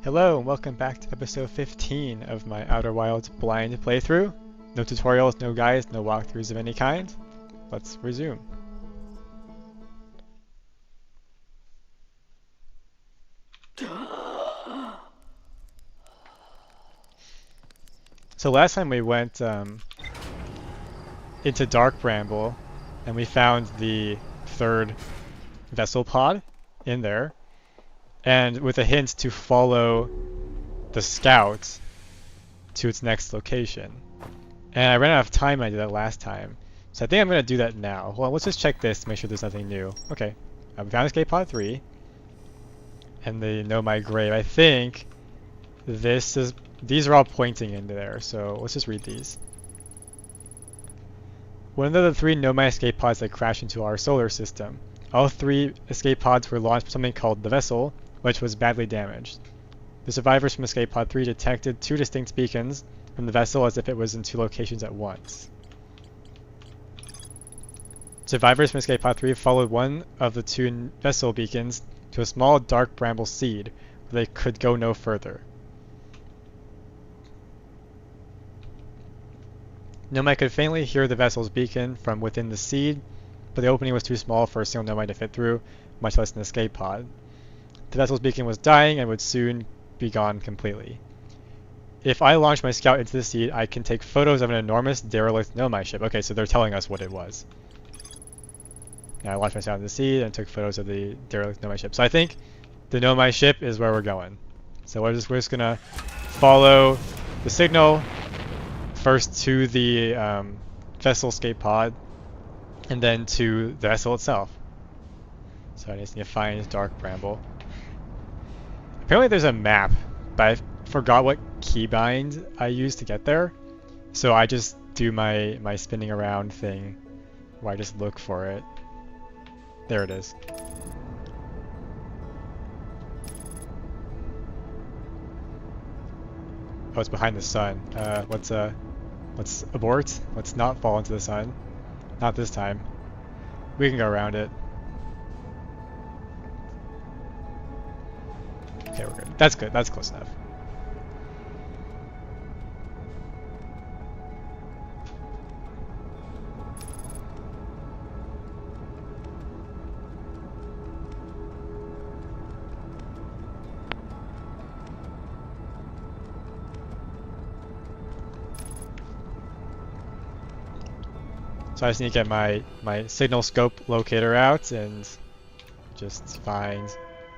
Hello and welcome back to episode 15 of my Outer Wilds blind playthrough. No tutorials, no guides, no walkthroughs of any kind. Let's resume. So last time we went into Dark Bramble and we found the third vessel pod in there, and with a hint to follow the scout to its next location. And I ran out of time when I did that last time. So I think I'm going to do that now. Well, let's just check this to make sure there's nothing new. Okay, we found escape pod 3. And they know my grave. I think these are all pointing into there. So let's just read these. One of the 3 Nomai escape pods that crashed into our solar system. All 3 escape pods were launched from something called the Vessel, which was badly damaged. The survivors from escape pod 3 detected 2 distinct beacons from the vessel as if it was in 2 locations at once. Survivors from escape pod 3 followed one of the 2 vessel beacons to a small dark bramble seed where they could go no further. Nomai could faintly hear the vessel's beacon from within the seed, but the opening was too small for a single Nomai to fit through, much less an escape pod. The vessel's beacon was dying and would soon be gone completely. If I launch my scout into the seed, I can take photos of an enormous derelict Nomai ship. Okay, so they're telling us what it was. Now I launched my scout into the seed and took photos of the derelict Nomai ship. So I think the Nomai ship is where we're going. So we're just gonna follow the signal first to the vessel escape pod, and then to the vessel itself. So I just need to find Dark Bramble. Apparently there's a map, but I forgot what keybind I used to get there. So I just do my spinning around thing where I just look for it. There it is. Oh, it's behind the sun. Let's abort. Let's not fall into the sun. Not this time. We can go around it. Okay, we're good. That's good. That's close enough. So I just need to get my signal scope locator out and just find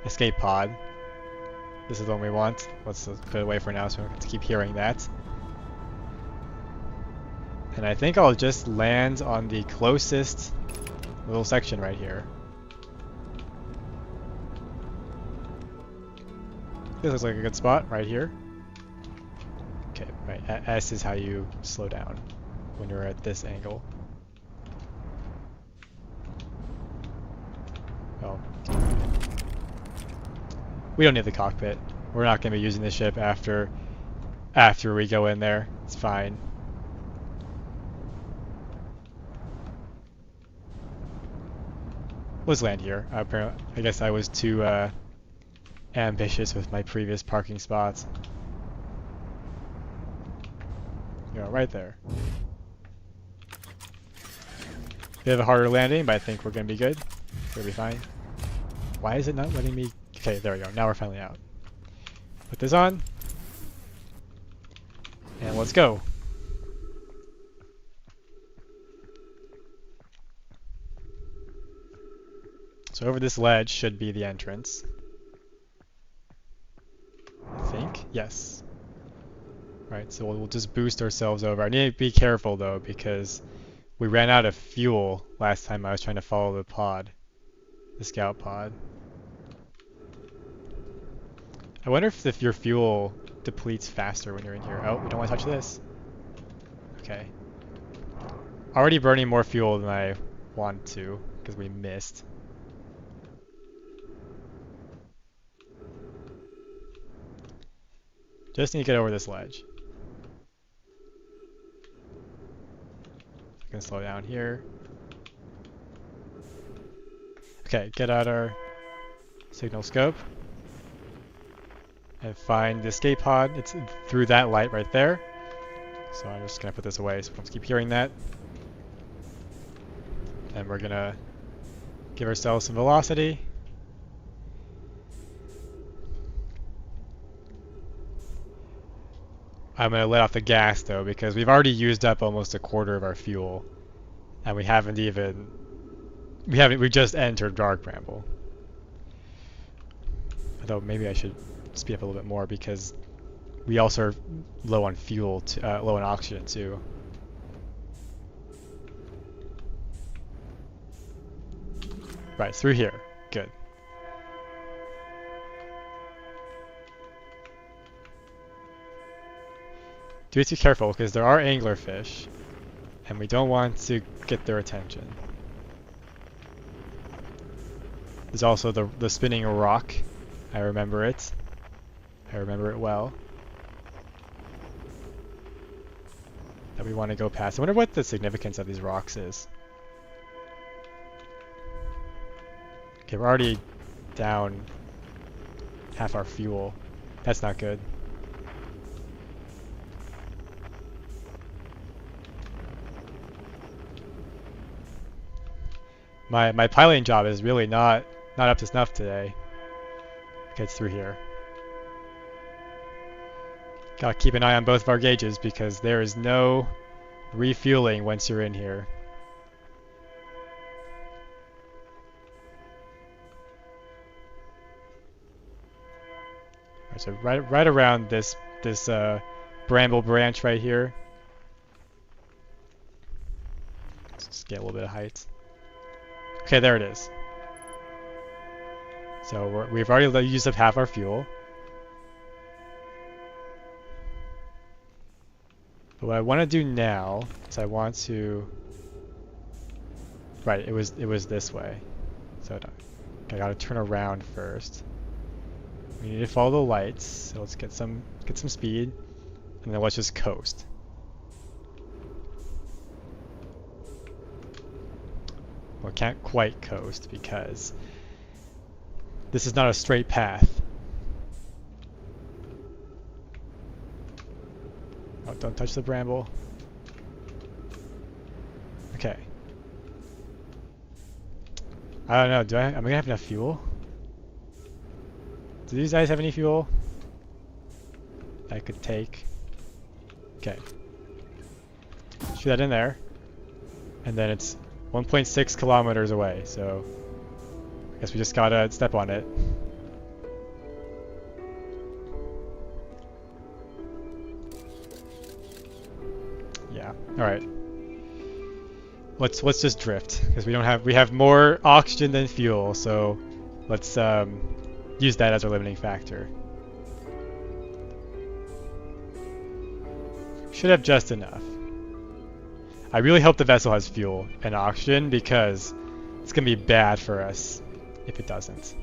escape pod. This is the one we want. Let's put it away for now so we don't have to keep hearing that. And I think I'll just land on the closest little section right here. This looks like a good spot right here. Okay, right. S is how you slow down when you're at this angle. Oh. We don't need the cockpit. We're not going to be using the ship after we go in there. It's fine. Let's land here. Apparently, I guess I was too ambitious with my previous parking spots. You know, right there. Bit of a harder landing, but I think we're going to be good. We'll be fine. Why is it not letting me? Okay, there we go. Now we're finally out. Put this on. And let's go. So over this ledge should be the entrance. I think. Yes. Right, so we'll just boost ourselves over. I need to be careful though, because we ran out of fuel last time I was trying to follow the pod. The scout pod. I wonder if your fuel depletes faster when you're in here. Oh, we don't want to touch this. Okay. Already burning more fuel than I want to, because we missed. Just need to get over this ledge. I'm gonna slow down here. Okay, get out our signal scope. and find the escape pod. It's through that light right there. So I'm just gonna put this away so we don't keep hearing that. And we're gonna give ourselves some velocity. I'm gonna let off the gas though because we've already used up almost a quarter of our fuel, and we just entered Dark Bramble. Although maybe I should speed up a little bit more because we also are low on fuel, low on oxygen too. Right, through here. Good. Do be careful because there are anglerfish, and we don't want to get their attention. There's also the spinning rock. I remember it. I remember it well. That we want to go past. I wonder what the significance of these rocks is. Okay, we're already down half our fuel. That's not good. My piloting job is really not up to snuff today. Okay, it's through here. Gotta keep an eye on both of our gauges because there is no refueling once you're in here. Alright, so right around this bramble branch right here. Let's just get a little bit of height. Okay, there it is. So we've already used up half our fuel. But what I want to do now is I want to... Right, it was this way. So I gotta turn around first. We need to follow the lights, so let's get some speed, and then let's just coast. Well, can't quite coast because this is not a straight path. Oh, don't touch the bramble. Okay. I don't know, am I gonna have enough fuel? Do these guys have any fuel I could take? Okay. Shoot that in there. And then it's 1.6 kilometers away, so I guess we just gotta step on it. Yeah. All right. Let's just drift because we have more oxygen than fuel, so let's use that as our limiting factor. Should have just enough. I really hope the vessel has fuel and oxygen because it's gonna be bad for us if it doesn't.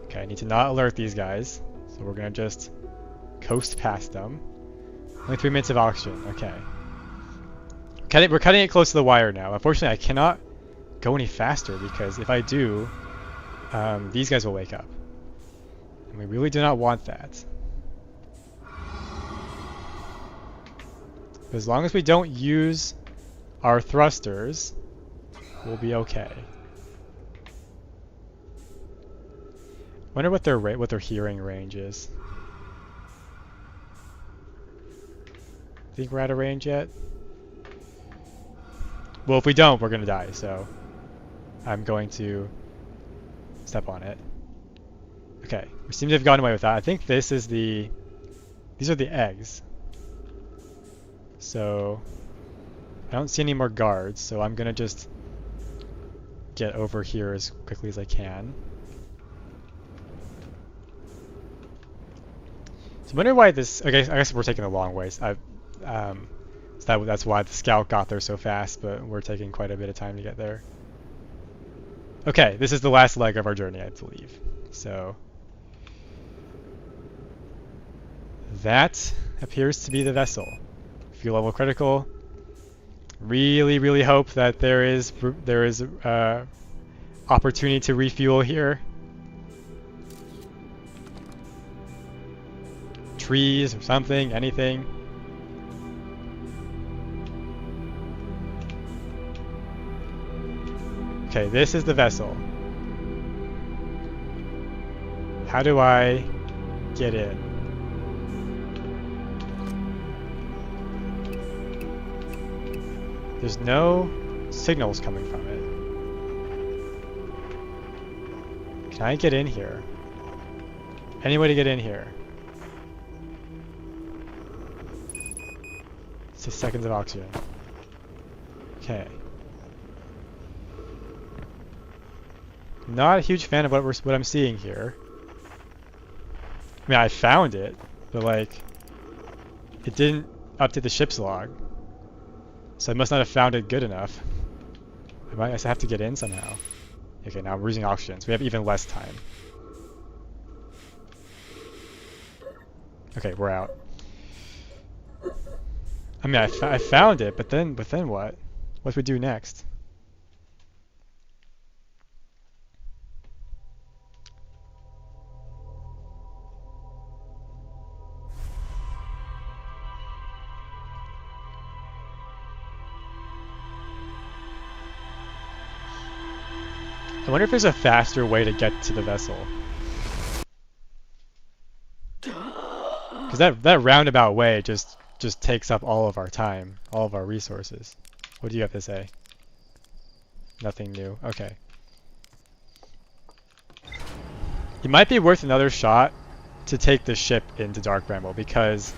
Okay, I need to not alert these guys, so we're gonna just coast past them. Only 3 minutes of oxygen, okay. We're cutting it close to the wire now. Unfortunately, I cannot go any faster because if I do, these guys will wake up. And we really do not want that. As long as we don't use our thrusters, we'll be okay. Wonder what their hearing range is. Think we're out of range yet? Well, if we don't, we're gonna die, so I'm going to step on it. Okay, we seem to have gotten away with that. I think these are the eggs. So I don't see any more guards, so I'm gonna just get over here as quickly as I can. So I wonder why this. Okay, I guess we're taking the long ways. So that's why the scout got there so fast, but we're taking quite a bit of time to get there. Okay, this is the last leg of our journey, I believe. So that appears to be the vessel. Fuel level critical. Really, really hope that there is opportunity to refuel here. trees or something, anything. Okay, this is the vessel. How do I get in? There's no signals coming from it. Can I get in here? Any way to get in here? 6 seconds of oxygen. Okay. Not a huge fan of what I'm seeing here. I mean, I found it, but like, it didn't update the ship's log. So I must not have found it good enough. I might have to get in somehow. Okay, now we're using oxygen, so we have even less time. Okay, we're out. I mean, I found it, but then what? What do we do next? I wonder if there's a faster way to get to the vessel. Because that roundabout way just takes up all of our time, all of our resources. What do you have to say? Nothing new. Okay. It might be worth another shot to take the ship into Dark Bramble, because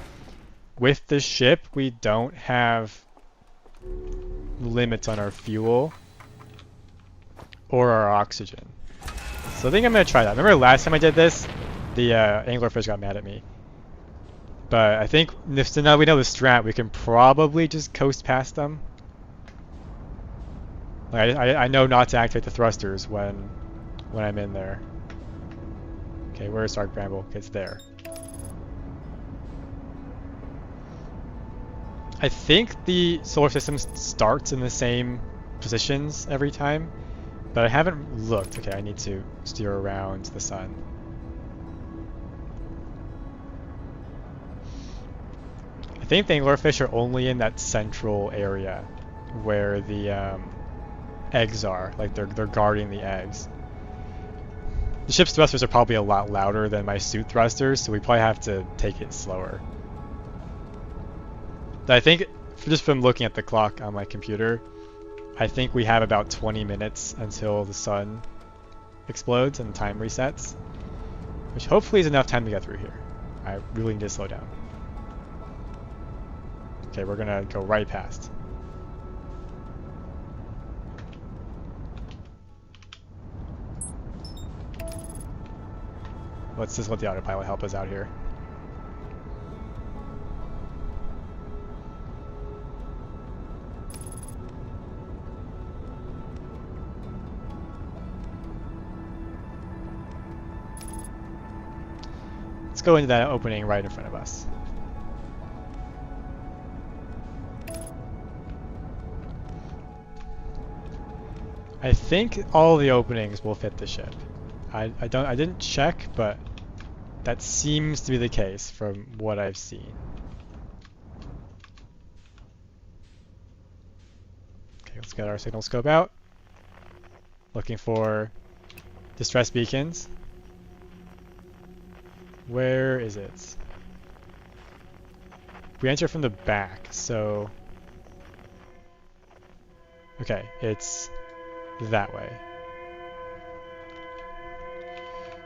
with the ship we don't have limits on our fuel or our oxygen. So I think I'm gonna try that. Remember last time I did this, the anglerfish got mad at me. But I think so now we know the strat, we can probably just coast past them. Like I know not to activate the thrusters when I'm in there. Okay, where's Dark Bramble? Okay, it's there. I think the solar system starts in the same positions every time, but I haven't looked. Okay, I need to steer around the sun. I think the anglerfish are only in that central area where the eggs are. Like they're guarding the eggs. The ship's thrusters are probably a lot louder than my suit thrusters, so we probably have to take it slower. I think, just from looking at the clock on my computer, I think we have about 20 minutes until the sun explodes and time resets, which hopefully is enough time to get through here. I really need to slow down. Okay, we're gonna go right past. Let's just let the autopilot help us out here. Let's go into that opening right in front of us. I think all the openings will fit the ship. I didn't check, but that seems to be the case from what I've seen. Okay, let's get our signal scope out. Looking for distress beacons. Where is it? We enter from the back, so... Okay, it's that way.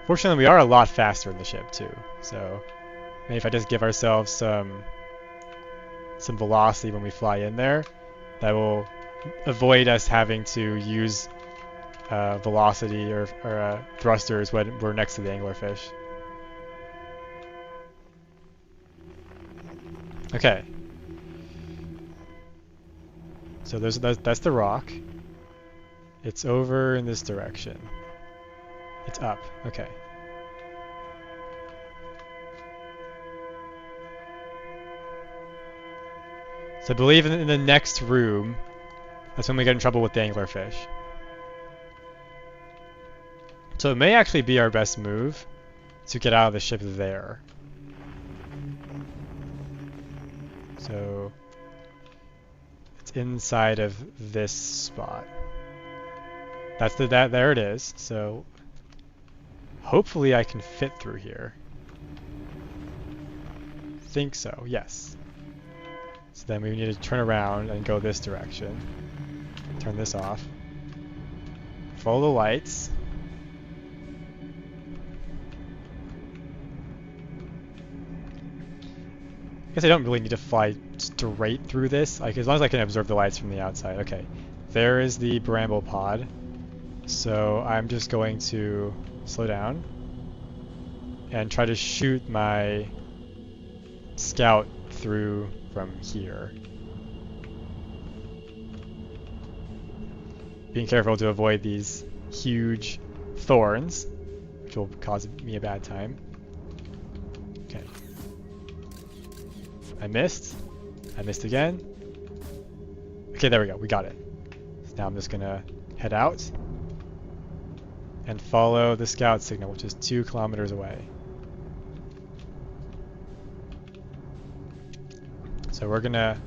Fortunately, we are a lot faster in the ship too, so maybe if I just give ourselves some velocity when we fly in there, that will avoid us having to use velocity or thrusters when we're next to the anglerfish. Okay. So that's the rock. It's over in this direction. It's up. Okay. So I believe in the next room, that's when we get in trouble with the anglerfish. So it may actually be our best move to get out of the ship there. So it's inside of this spot. That's there it is. So hopefully I can fit through here. Think so, yes. So then we need to turn around and go this direction. Turn this off. Follow the lights. I guess I don't really need to fly straight through this, like as long as I can observe the lights from the outside. Okay, there is the bramble pod. So I'm just going to slow down and try to shoot my scout through from here. Being careful to avoid these huge thorns, which will cause me a bad time. Okay. I missed. I missed again. Okay, there we go. We got it. So now I'm just gonna head out and follow the scout signal, which is 2 kilometers away. So we're gonna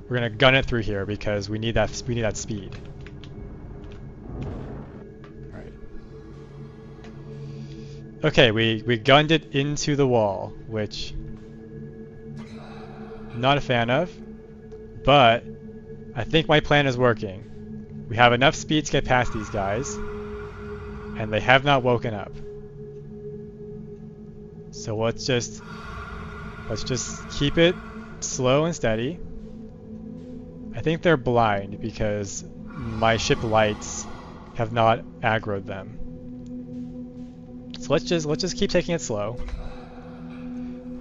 gun it through here because we need that speed. All right. Okay, we gunned it into the wall, which I'm not a fan of, but I think my plan is working. We have enough speed to get past these guys, and they have not woken up. So let's just keep it slow and steady. I think they're blind because my ship lights have not aggroed them. So let's just keep taking it slow.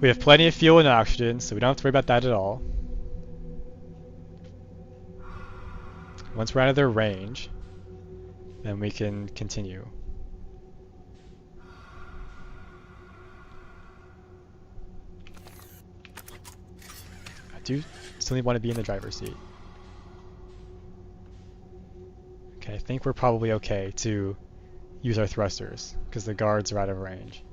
We have plenty of fuel and oxygen, so we don't have to worry about that at all. Once we're out of their range, then we can continue. I do still want to be in the driver's seat. Okay, I think we're probably okay to use our thrusters because the guards are out of range.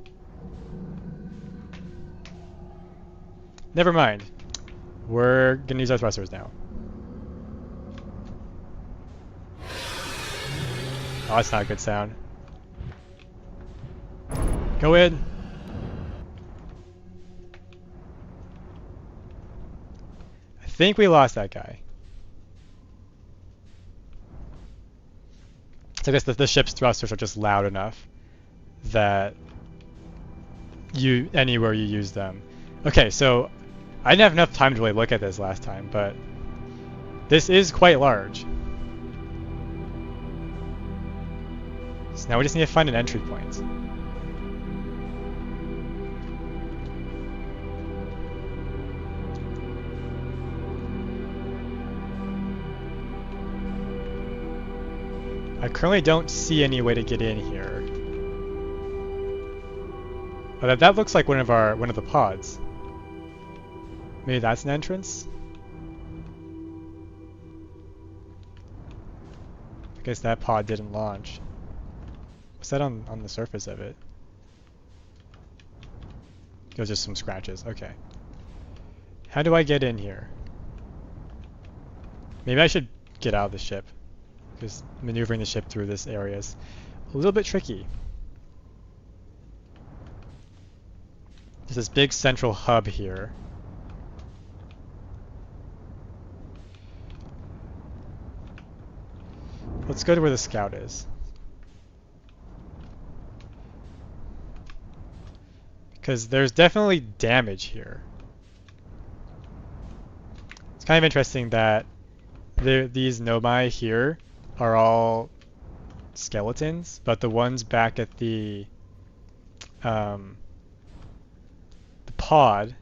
Never mind. We're gonna use our thrusters now. Oh, that's not a good sound. Go in. I think we lost that guy. So I guess the ship's thrusters are just loud enough that anywhere you use them. Okay, so I didn't have enough time to really look at this last time, but this is quite large. So now we just need to find an entry point. I currently don't see any way to get in here. Oh, that looks like one of the pods. Maybe that's an entrance? I guess that pod didn't launch. What's that on the surface of it? It was just some scratches. Okay. How do I get in here? Maybe I should get out of the ship, because maneuvering the ship through this area is a little bit tricky. There's this big central hub here. Let's go to where the scout is. Because there's definitely damage here. It's kind of interesting that these Nomai here are all skeletons, but the ones back at the pod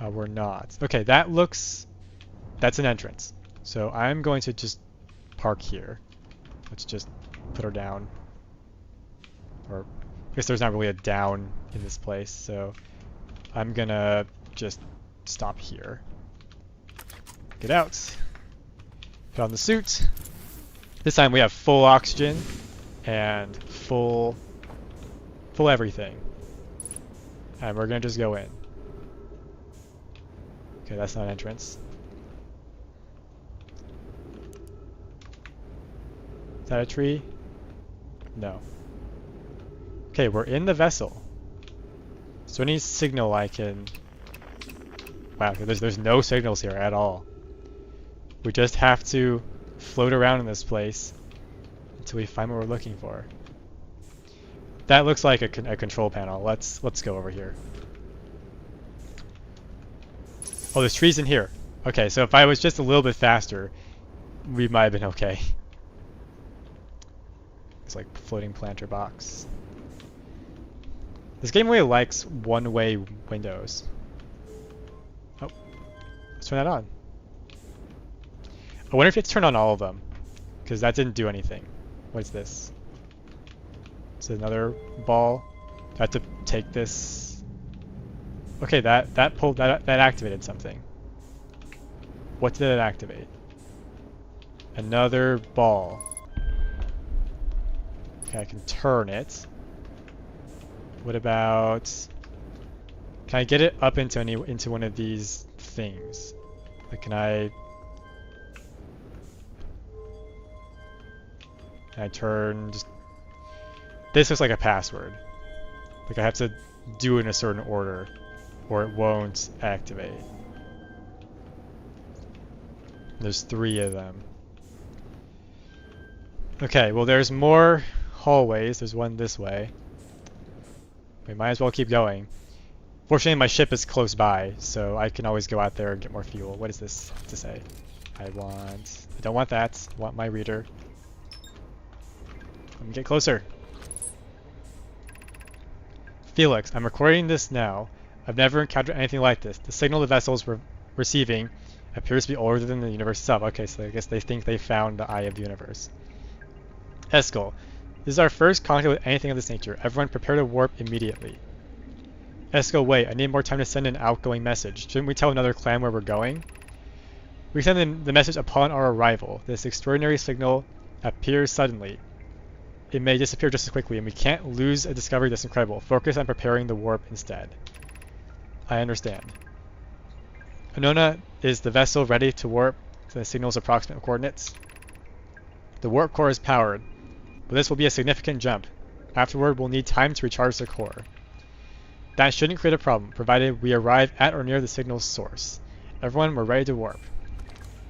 were not. Okay, that's an entrance. So I'm going to just park here. Let's just put her down. Or I guess there's not really a down in this place, so I'm gonna just stop here. Get out. Put on the suit. This time we have full oxygen and full everything. And we're gonna just go in. Okay, that's not an entrance. Is that a tree? No. Okay, we're in the vessel. So any signal I can... Wow, there's no signals here at all. We just have to float around in this place until we find what we're looking for. That looks like a control panel. Let's go over here. Oh, there's trees in here. Okay, so if I was just a little bit faster, we might have been okay. It's like floating planter box. This game really likes one-way windows. Oh, let's turn that on. I wonder if you have to turn on all of them, because that didn't do anything. What's this? It's another ball. I have to take this. Okay, that activated something. What did it activate? Another ball. Okay, I can turn it. What about... Can I get it up into one of these things? Like, can I turn just... This looks like a password. Like I have to do it in a certain order or it won't activate. There's 3 of them. Okay, well there's more hallways. There's one this way. We might as well keep going. Fortunately my ship is close by, so I can always go out there and get more fuel. What is this to say? I don't want that. I want my reader. Let me get closer. Felix, I'm recording this now. I've never encountered anything like this. The signal the vessels were receiving appears to be older than the universe itself. Okay, so I guess they think they found the eye of the universe. Eskel, this is our first contact with anything of this nature. Everyone prepare to warp immediately. Eskel, wait, I need more time to send an outgoing message. Shouldn't we tell another clan where we're going? We send them the message upon our arrival. This extraordinary signal appears suddenly. It may disappear just as quickly, and we can't lose a discovery this incredible. Focus on preparing the warp instead. I understand. Anona, is the vessel ready to warp to the signal's approximate coordinates? The warp core is powered, but this will be a significant jump. Afterward, we'll need time to recharge the core. That shouldn't create a problem, provided we arrive at or near the signal's source. Everyone, we're ready to warp.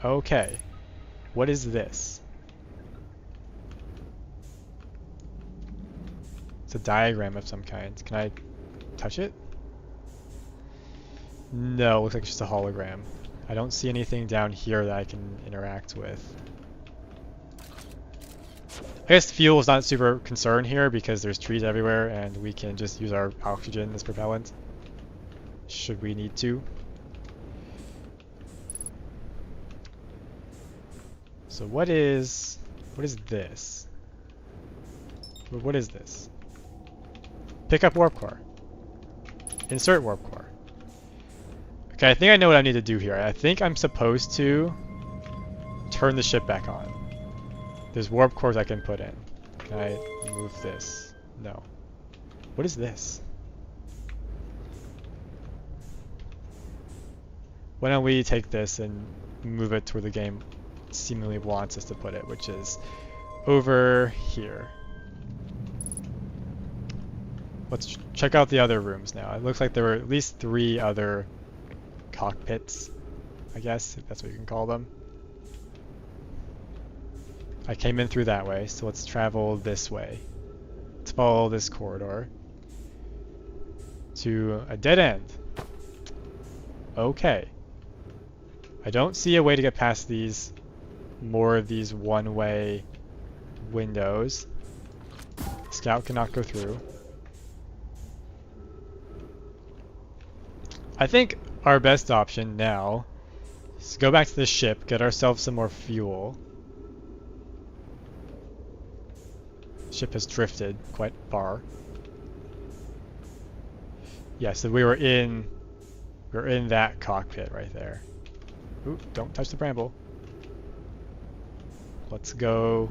Okay. What is this? It's a diagram of some kind. Can I touch it? No, it looks like it's just a hologram. I don't see anything down here that I can interact with. I guess fuel is not super concerned here because there's trees everywhere and we can just use our oxygen as propellant. Should we need to. So what is this? What is this? Pick up warp core. Insert warp core. Okay, I think I know what I need to do here. I think I'm supposed to turn the ship back on. There's warp cores I can put in. Can I move this? No. What is this? Why don't we take this and move it to where the game seemingly wants us to put it, which is over here. Let's check out the other rooms now. It looks like there were at least 3 other cockpits, I guess, if that's what you can call them. I came in through that way, so let's travel this way. Let's follow this corridor to a dead end. Okay. I don't see a way to get past more of these one-way windows. Scout cannot go through. I think our best option now is to go back to the ship, get ourselves some more fuel. Ship has drifted quite far. Yeah, so we're in that cockpit right there. Ooh, don't touch the bramble. Let's go.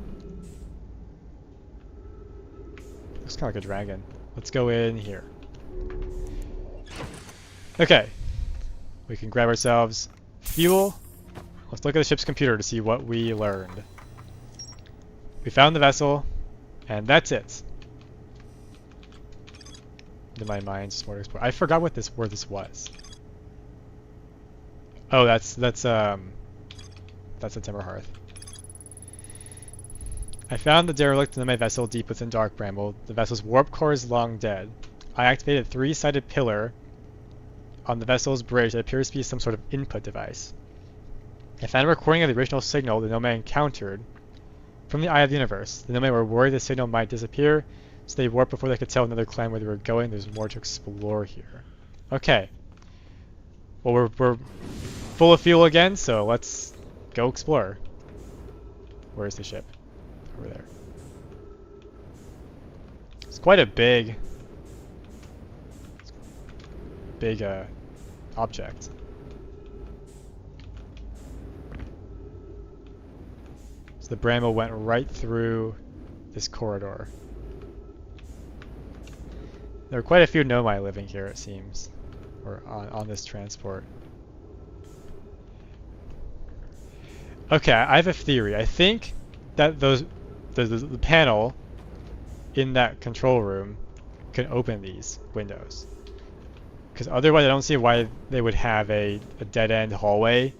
Looks kind of like a dragon. Let's go in here. Okay. We can grab ourselves fuel. Let's look at the ship's computer to see what we learned. We found the vessel, and that's it. In my mind, just more to explore. I forgot where this was. Oh, that's a timber hearth. I found the derelict Nomai vessel deep within Dark Bramble. The vessel's warp core is long dead. I activated a 3-sided pillar on the vessel's bridge that appears to be some sort of input device. I found a recording of the original signal the Nomai encountered from the Eye of the Universe. The Nomai were worried the signal might disappear, so they warped before they could tell another clan where they were going. There's more to explore here. Okay. Well, we're full of fuel again, so let's go explore. Where's the ship? Over there. It's quite a big object. So the Bramble went right through this corridor. There are quite a few Nomai living here, it seems, or on this transport. Okay, I have a theory. I think that the panel in that control room can open these windows. Because otherwise I don't see why they would have a dead-end hallway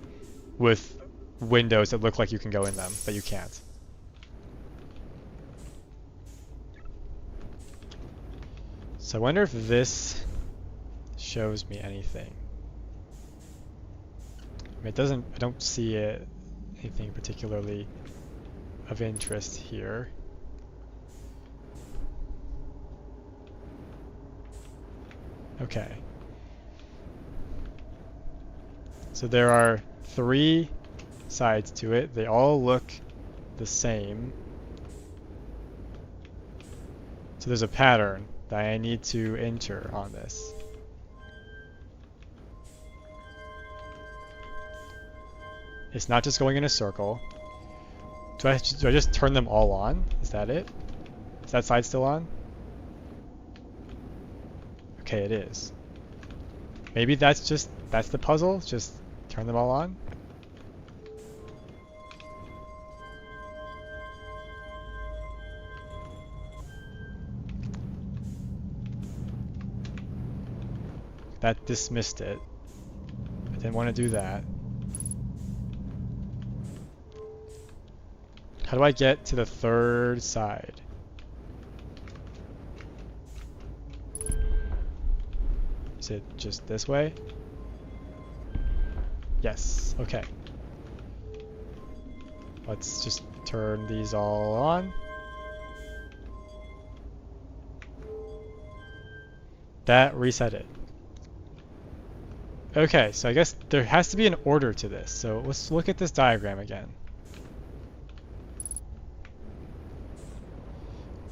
with windows that look like you can go in them, but you can't. So I wonder if this shows me anything. I mean, I don't see anything particularly of interest here. Okay. So there are 3 sides to it. They all look the same. So there's a pattern that I need to enter on this. It's not just going in a circle. Do I just turn them all on? Is that it? Is that side still on? Okay, it is. Maybe that's the puzzle? Just turn them all on? That dismissed it. I didn't want to do that. How do I get to the 3rd side? Is it just this way? Yes, okay. Let's just turn these all on. That reset it. Okay, so I guess there has to be an order to this. So let's look at this diagram again.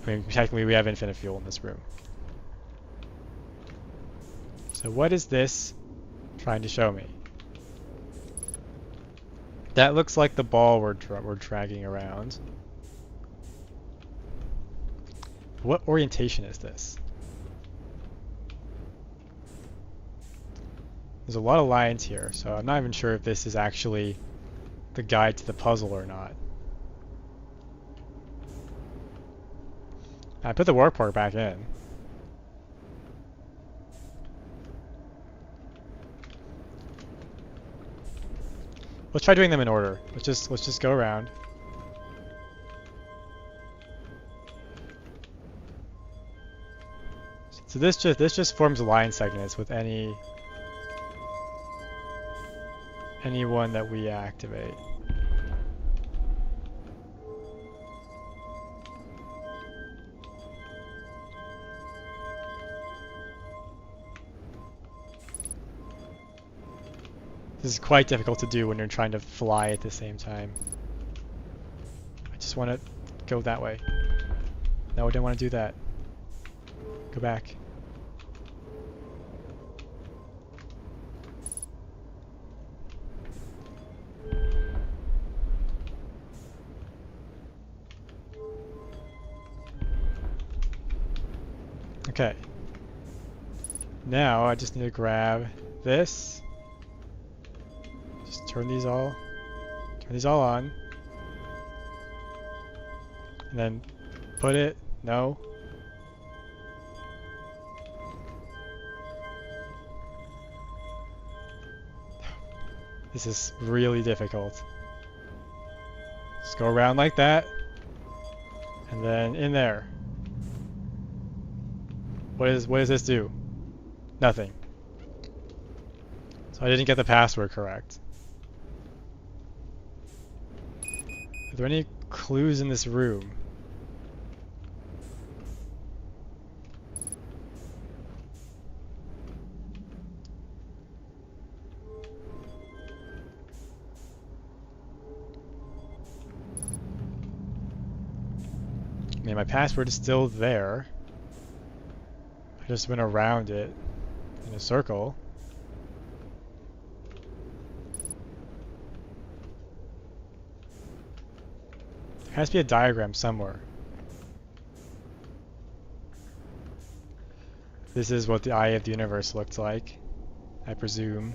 I mean, technically we have infinite fuel in this room. So what is this trying to show me? That looks like the ball we're dragging around. What orientation is this? There's a lot of lines here, so I'm not even sure if this is actually the guide to the puzzle or not. I put the warp core back in. Let's try doing them in order. Let's just go around. So this just forms line segments with any one that we activate. This is quite difficult to do when you're trying to fly at the same time. I just want to go that way. No, I don't want to do that. Go back. Okay. Now I just need to grab this turn these all on. And then put it, no. This is really difficult. Just go around like that. And then in there. What does this do? Nothing. So I didn't get the password correct. Are there any clues in this room? I mean, my password is still there. I just went around it in a circle. There has to be a diagram somewhere. This is what the eye of the universe looked like, I presume.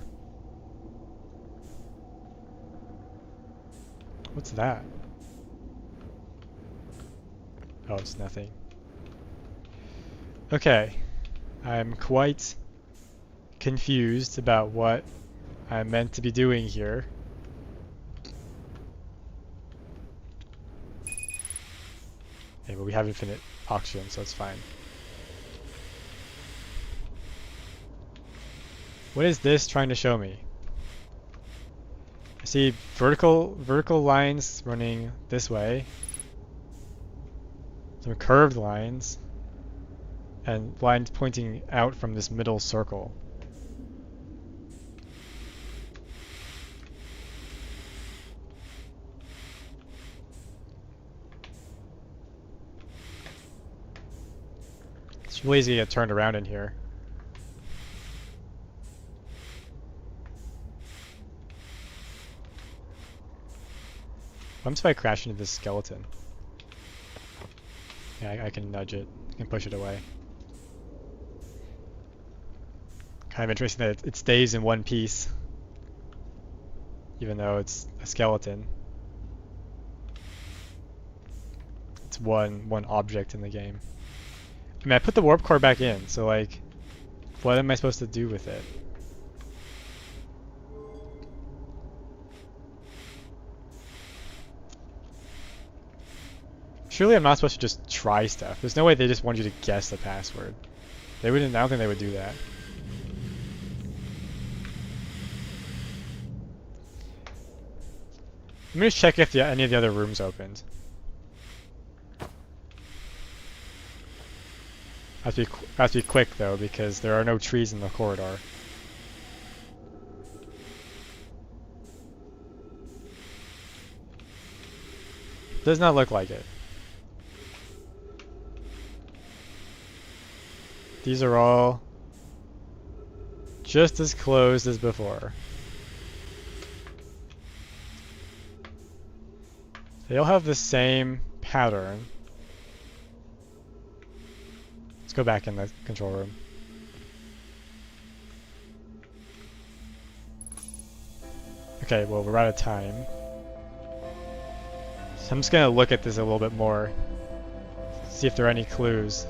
What's that? Oh, it's nothing. Okay. I'm quite confused about what I'm meant to be doing here. Okay, but we have infinite oxygen, so it's fine. What is this trying to show me? I see vertical lines running this way. Some curved lines. And lines pointing out from this middle circle. It's really easy to get turned around in here. What if I crash into this skeleton? Yeah, I can nudge it. I can push it away. Kind of interesting that it stays in one piece, even though it's a skeleton. It's one object in the game. I mean, I put the warp core back in, so like, what am I supposed to do with it? Surely I'm not supposed to just try stuff. There's no way they just want you to guess the password. They wouldn't. I don't think they would do that. Let me just check if any of the other rooms opened. I have to be quick though, because there are no trees in the corridor. Does not look like it. These are all just as closed as before. They all have the same pattern. Let's go back in the control room. Okay, well, we're out of time. So I'm just gonna look at this a little bit more. See if there are any clues.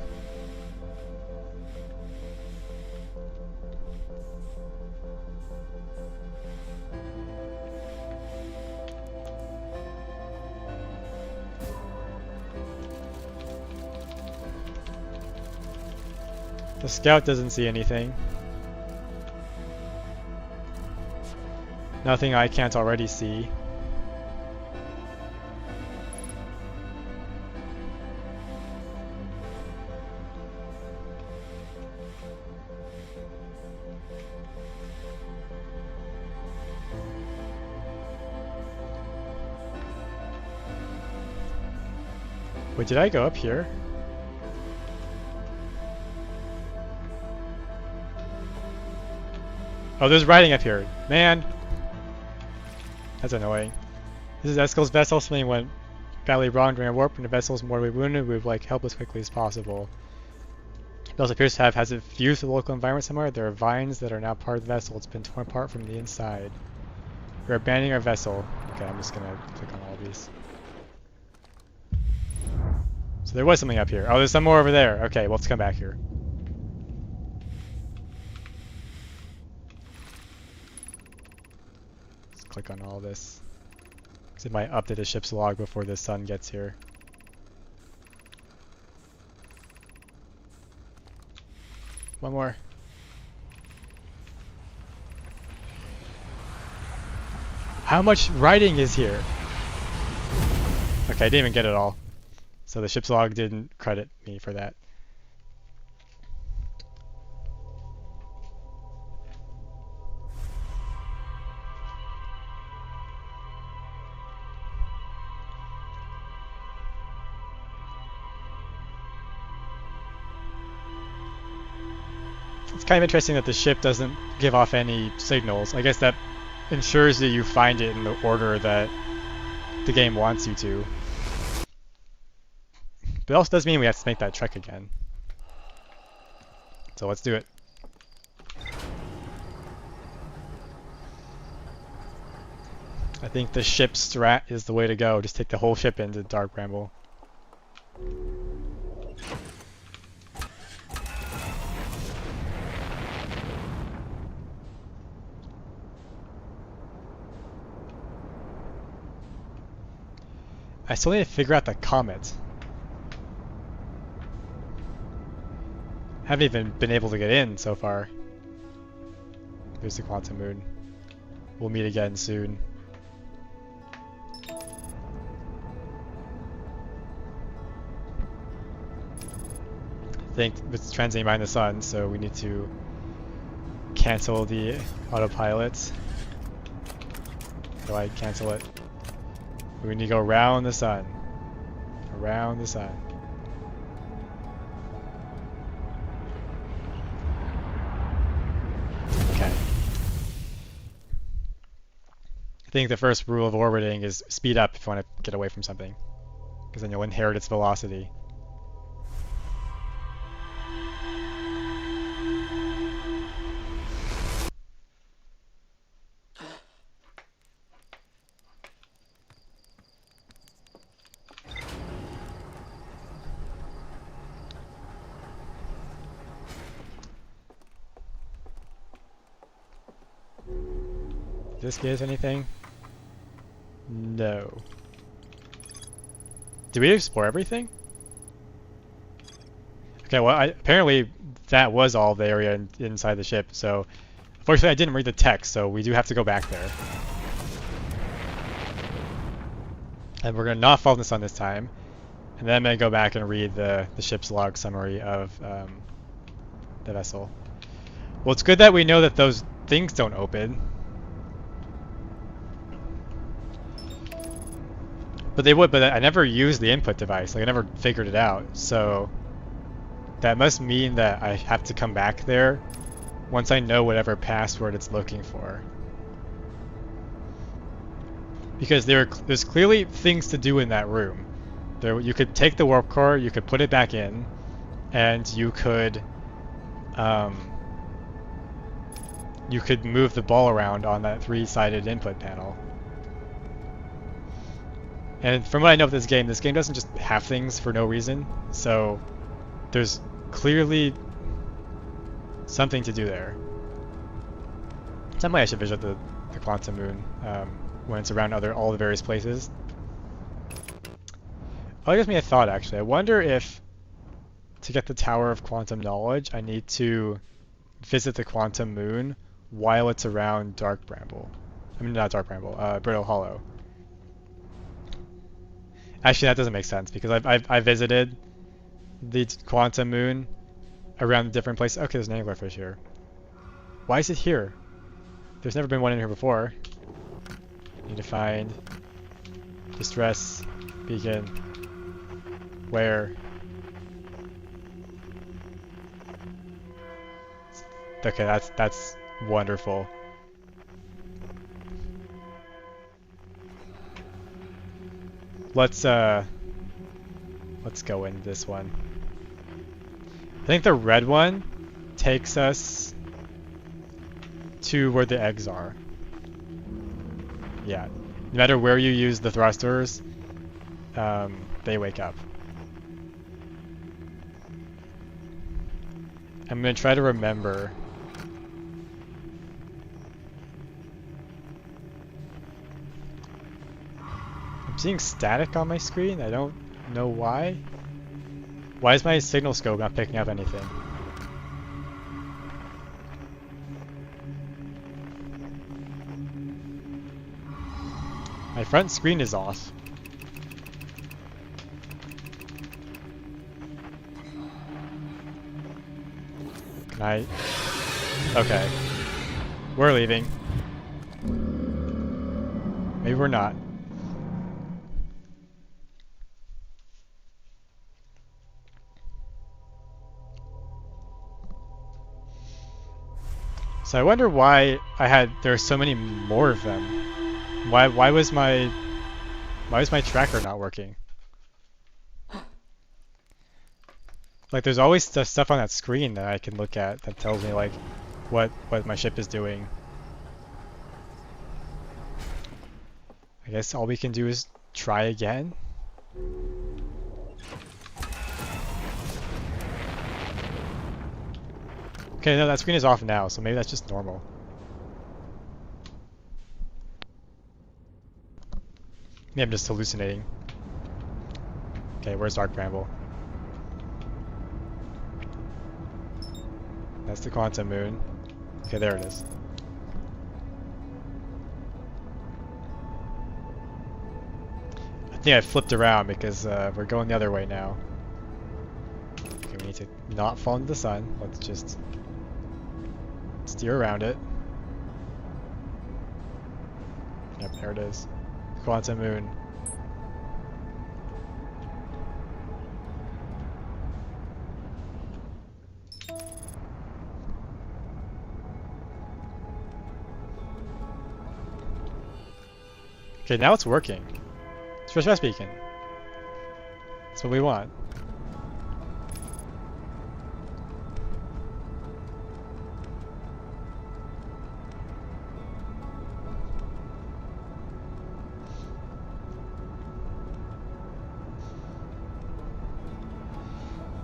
The scout doesn't see anything. Nothing I can't already see. Wait, did I go up here? Oh, there's writing up here. Man! That's annoying. This is Eskel's vessel. Something went badly wrong during a warp, and the vessel is mortally wounded. We would like help as quickly as possible. It also appears to has it fused with the local environment somewhere. There are vines that are now part of the vessel. It's been torn apart from the inside. We're abandoning our vessel. Okay, I'm just gonna click on all of these. So there was something up here. Oh, there's some more over there. Okay, well, let's come back here. Let's click on all this. So it might update the ship's log before the sun gets here. One more. How much writing is here? Okay, I didn't even get it all. So the ship's log didn't credit me for that. It's kind of interesting that the ship doesn't give off any signals. I guess that ensures that you find it in the order that the game wants you to. But it also does mean we have to make that trek again. So let's do it. I think the ship strat is the way to go. Just take the whole ship into Dark Bramble. I still need to figure out the comet. Haven't even been able to get in so far. There's the Quantum Moon. We'll meet again soon. I think it's transiting behind the sun, so we need to cancel the autopilot. How do I cancel it? We need to go around the sun. Around the sun. Okay. I think the first rule of orbiting is speed up if you want to get away from something, because then you'll inherit its velocity. Does this give us anything? No. Did we explore everything? Okay, well, apparently that was all the area inside the ship, so unfortunately I didn't read the text, so we do have to go back there. And we're going to not fall in the sun this time, and then I'm going to go back and read the ship's log summary of the vessel. Well, it's good that we know that those things don't open. But they would, but I never used the input device. Like, I never figured it out. So that must mean that I have to come back there once I know whatever password it's looking for. Because there's clearly things to do in that room. You could take the warp core, you could put it back in, and you could move the ball around on that three-sided input panel. And from what I know of this game doesn't just have things for no reason, so there's clearly something to do there. Someday I should visit the Quantum Moon when it's around all the various places. Oh, it gives me a thought actually. I wonder if to get the Tower of Quantum Knowledge, I need to visit the Quantum Moon while it's around Dark Bramble. I mean, not Dark Bramble, Brittle Hollow. Actually, that doesn't make sense because I visited the Quantum Moon around different places. Okay, there's an anglerfish here. Why is it here? There's never been one in here before. Need to find distress beacon. Where? Okay, that's wonderful. Let's go in this one. I think the red one takes us to where the eggs are. Yeah. No matter where you use the thrusters, they wake up. I'm gonna try to remember. I'm seeing static on my screen. I don't know why. Why is my signal scope not picking up anything? My front screen is off. Can I? Okay. We're leaving. Maybe we're not. So I wonder why there are so many more of them. Why was my tracker not working? Like there's always stuff on that screen that I can look at that tells me like what my ship is doing. I guess all we can do is try again. Okay, no, that screen is off now, so maybe that's just normal. Maybe I'm just hallucinating. Okay, where's Dark Bramble? That's the Quantum Moon. Okay, there it is. I think I flipped around because we're going the other way now. Okay, we need to not fall into the sun. Let's just steer around it. Yep, there it is. Quantum Moon. Okay, now it's working. It's Stress Beacon. That's what we want.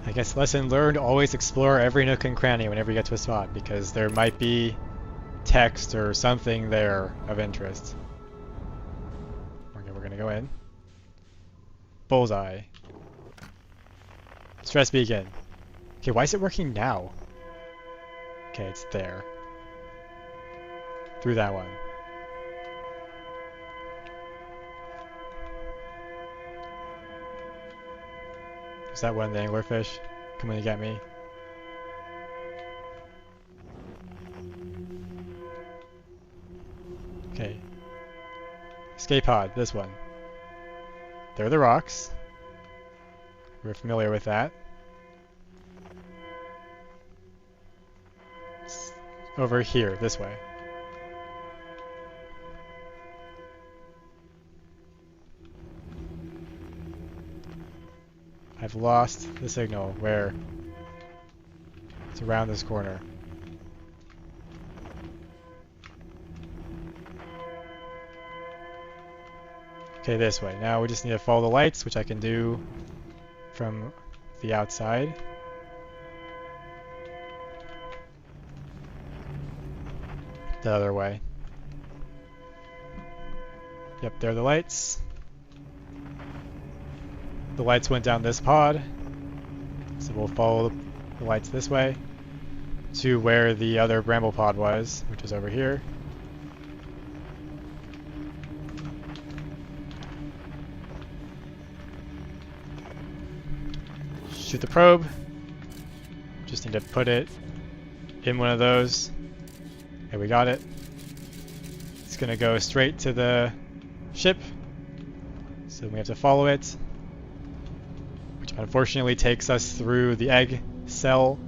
I guess lesson learned, always explore every nook and cranny whenever you get to a spot, because there might be text or something there of interest. Okay, we're gonna go in. Bullseye. Stress Beacon. Okay, why is it working now? Okay, it's there. Through that one. Is that one of the anglerfish coming to get me? Okay. Escape pod, this one. There are the rocks. We're familiar with that. It's over here, this way. I've lost the signal. Where? It's around this corner. Okay, this way. Now we just need to follow the lights, which I can do from the outside. The other way. Yep, there are the lights. The lights went down this pod, so we'll follow the lights this way to where the other bramble pod was, which is over here. Shoot the probe. Just need to put it in one of those. Okay, we got it. It's gonna go straight to the ship, so we have to follow it. Unfortunately takes us through the egg cell,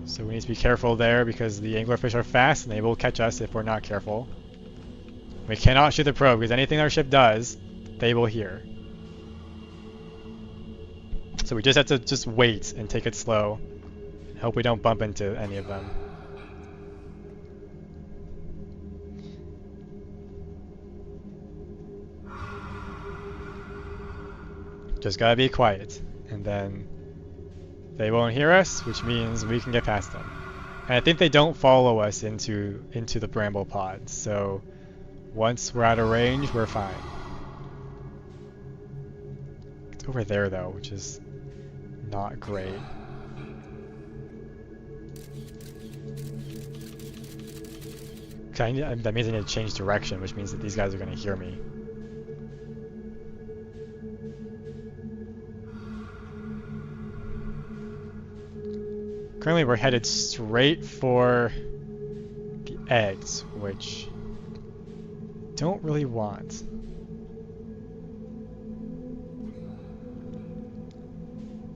so we need to be careful there because the anglerfish are fast and they will catch us if we're not careful. We cannot shoot the probe because anything our ship does, they will hear. So we just have to just wait and take it slow and hope we don't bump into any of them. Just gotta be quiet. And then they won't hear us, which means we can get past them. And I think they don't follow us into the bramble pod, so once we're out of range, we're fine. It's over there though, which is not great. That means I need to change direction, which means that these guys are going to hear me. Currently we're headed straight for the eggs, which don't really want.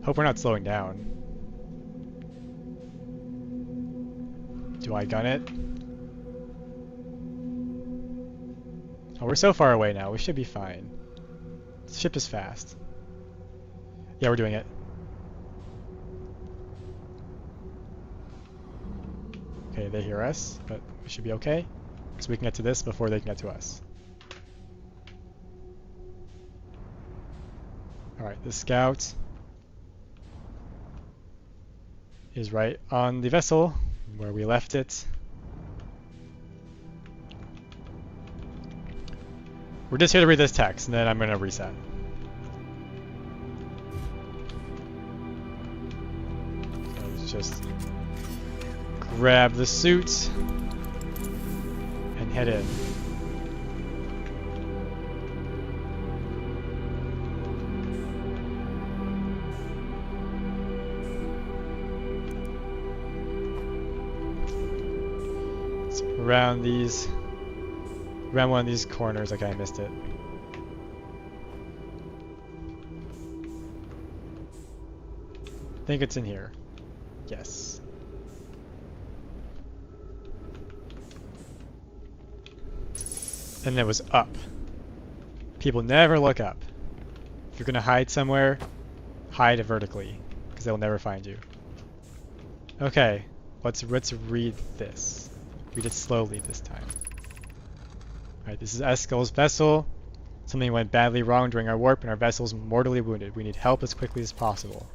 Hope we're not slowing down. Do I gun it? Oh, we're so far away now. We should be fine. The ship is fast. Yeah, we're doing it. Okay, they hear us, but we should be okay. Because we can get to this before they can get to us. Alright, the scout is right on the vessel where we left it. We're just here to read this text, and then I'm going to reset. So let's just grab the suit and head in. Let's around one of these corners. Like I missed it. I think it's in here. Yes. And it was up. People never look up. If you're gonna hide somewhere, hide vertically, because they'll never find you. Okay, let's read this. Read it slowly this time. Alright, this is Eskel's vessel. Something went badly wrong during our warp and our vessel's mortally wounded. We need help as quickly as possible.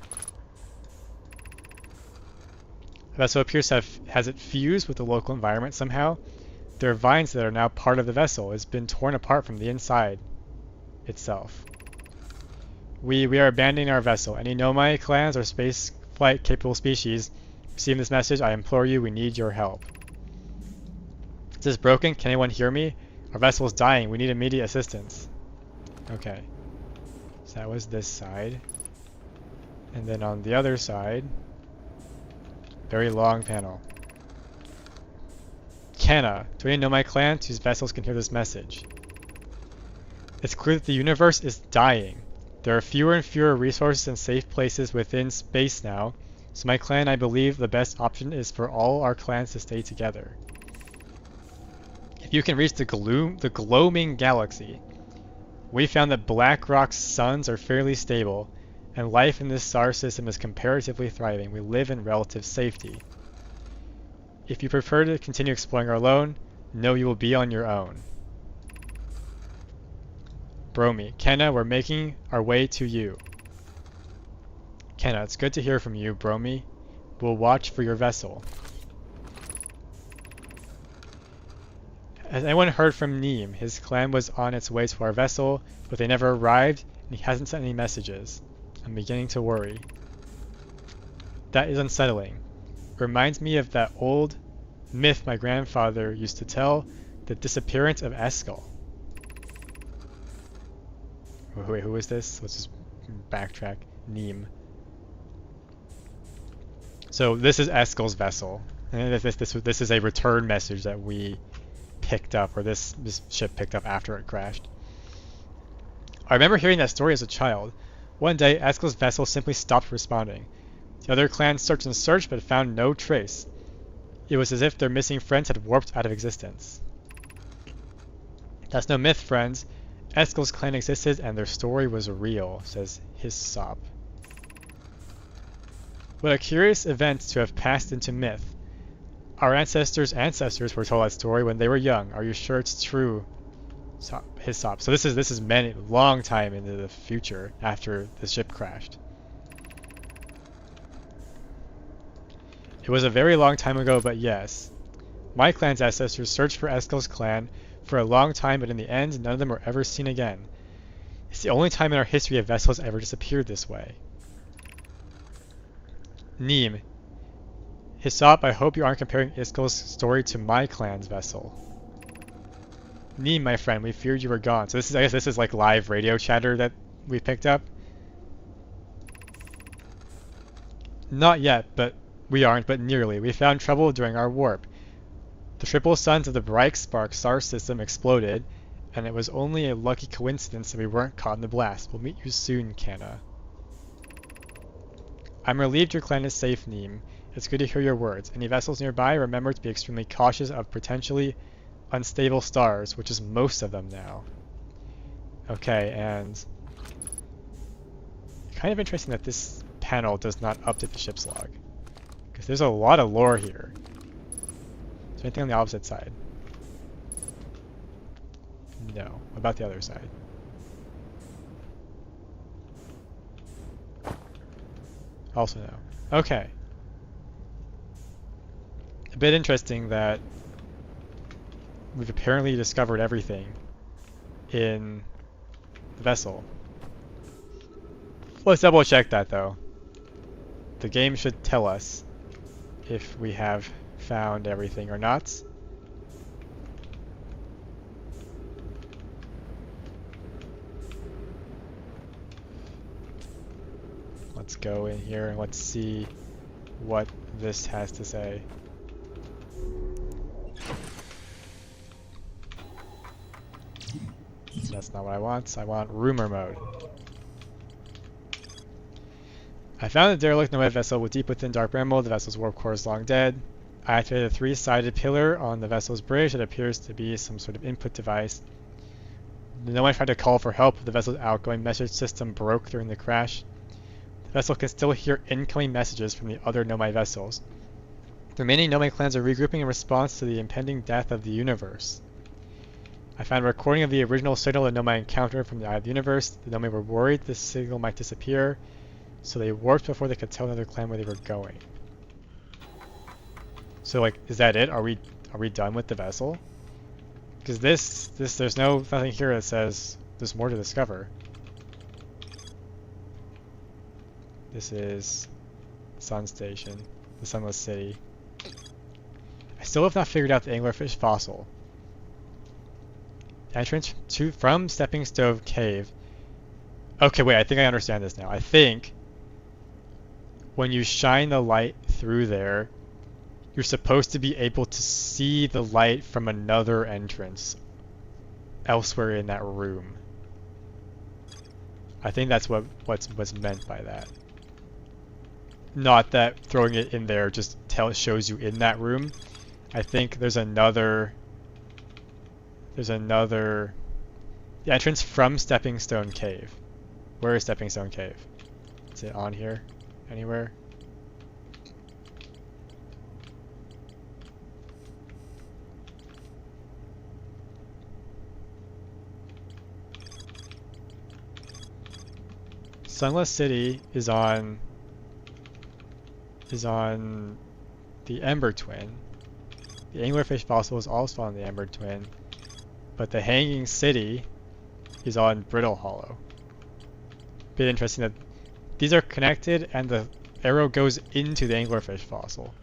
The vessel appears to has it fused with the local environment somehow. There are vines that are now part of the vessel. It's been torn apart from the inside itself. We are abandoning our vessel. Any Nomai clans or space flight capable species receiving this message, I implore you, we need your help. Is this broken? Can anyone hear me? Our vessel is dying. We need immediate assistance. Okay. So that was this side. And then on the other side, very long panel. Kenna, do any Nomai clans whose vessels can hear this message? It's clear that the universe is dying. There are fewer and fewer resources and safe places within space now, so my clan, I believe the best option is for all our clans to stay together. If you can reach the gloaming galaxy, we found that Blackrock's suns are fairly stable, and life in this star system is comparatively thriving. We live in relative safety. If you prefer to continue exploring alone, know you will be on your own. Bromi, Kenna, we're making our way to you. Kenna, it's good to hear from you, Bromi. We'll watch for your vessel. Has anyone heard from Neem? His clan was on its way to our vessel, but they never arrived, and he hasn't sent any messages. I'm beginning to worry. That is unsettling. It reminds me of that old myth my grandfather used to tell, the disappearance of Eskel. Wait, who is this? Let's just backtrack. Neem. So this is Eskel's vessel. And this is a return message that we picked up, or this ship picked up after it crashed. I remember hearing that story as a child. One day, Eskel's vessel simply stopped responding. The other clans searched and searched, but found no trace. It was as if their missing friends had warped out of existence. That's no myth, friends. Eskel's clan existed, and their story was real, says Hyssop. What a curious event to have passed into myth. Our ancestors' ancestors were told that story when they were young. Are you sure it's true? his stop. So this is many long time into the future after the ship crashed. It was a very long time ago, but yes. My clan's ancestors searched for Eskel's clan for a long time, but in the end, none of them were ever seen again. It's the only time in our history a vessel has ever disappeared this way. Neem. Hyssop, I hope you aren't comparing Iskel's story to my clan's vessel. Neem, my friend, we feared you were gone. So I guess this is like live radio chatter that we picked up. Not yet, but we aren't, but nearly. We found trouble during our warp. The triple suns of the Bright Spark star system exploded, and it was only a lucky coincidence that we weren't caught in the blast. We'll meet you soon, Kana. I'm relieved your clan is safe, Neem. It's good to hear your words. Any vessels nearby, remember to be extremely cautious of potentially unstable stars, which is most of them now. Okay, and kind of interesting that this panel does not update the ship's log, because there's a lot of lore here. Is there anything on the opposite side? No. What about the other side? Also no. Okay. A bit interesting that we've apparently discovered everything in the vessel. Let's double check that though. The game should tell us if we have found everything or not. Let's go in here and let's see what this has to say. That's not what I want. I want rumor mode. I found a derelict nomad vessel with deep within Dark Bramble. The vessel's warp core is long dead. I activated a 3-sided pillar on the vessel's bridge that appears to be some sort of input device. The nomad tried to call for help. The vessel's outgoing message system broke during the crash. The vessel can still hear incoming messages from the other nomad vessels. The remaining nomad clans are regrouping in response to the impending death of the universe. I found a recording of the original signal the nomad encountered from the Eye of the Universe. The nomad were worried this signal might disappear, so they warped before they could tell another clan where they were going. So like, is that it? Are we done with the vessel? Because there's nothing here that says there's more to discover. This is Sun Station, the Sunless City. I still have not figured out the anglerfish fossil. Entrance from Stepping Stone Cave. Okay, wait, I think I understand this now. I think when you shine the light through there, you're supposed to be able to see the light from another entrance elsewhere in that room. I think that's what's meant by that. Not that throwing it in there just shows you in that room. I think there's another the entrance from Stepping Stone Cave. Where is Stepping Stone Cave? Is it on here? Anywhere? Sunless City is on the Ember Twin. The anglerfish fossil is also on the Ember Twin, but the Hanging City is on Brittle Hollow. Bit interesting that these are connected and the arrow goes into the anglerfish fossil.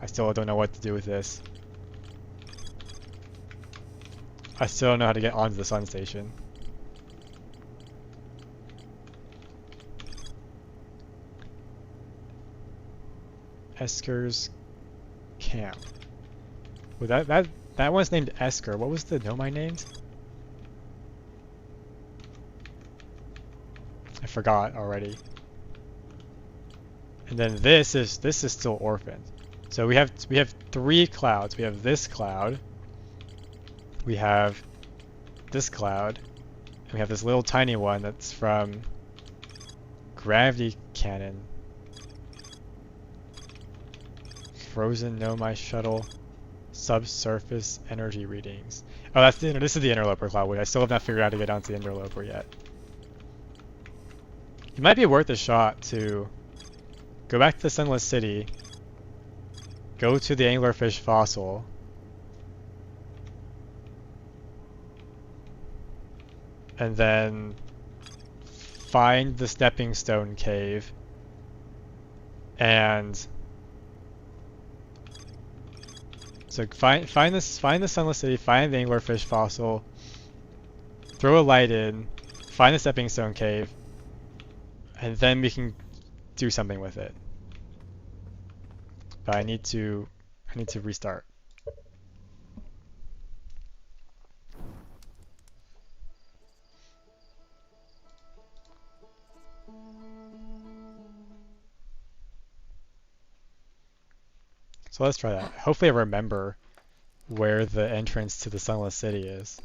I still don't know what to do with this. I still don't know how to get onto the Sun Station. Esker's Camp. Well, that one's named Esker. What was the nomad named? I forgot already. And then this is still orphaned. So we have 3 clouds. We have this cloud. We have this cloud. And we have this little tiny one that's from Gravity Cannon. Frozen Nomai Shuttle. subsurface energy readings. Oh, that's this is the interloper cloudwood. I still have not figured out how to get onto the interloper yet. It might be worth a shot to go back to the Sunless City, go to the anglerfish fossil, and then find the stepping stone cave and so find the Sunless City, find the anglerfish fossil, throw a light in, find the stepping stone cave, and then we can do something with it. But I need to restart. So let's try that. Hopefully I remember where the entrance to the Sunless City is.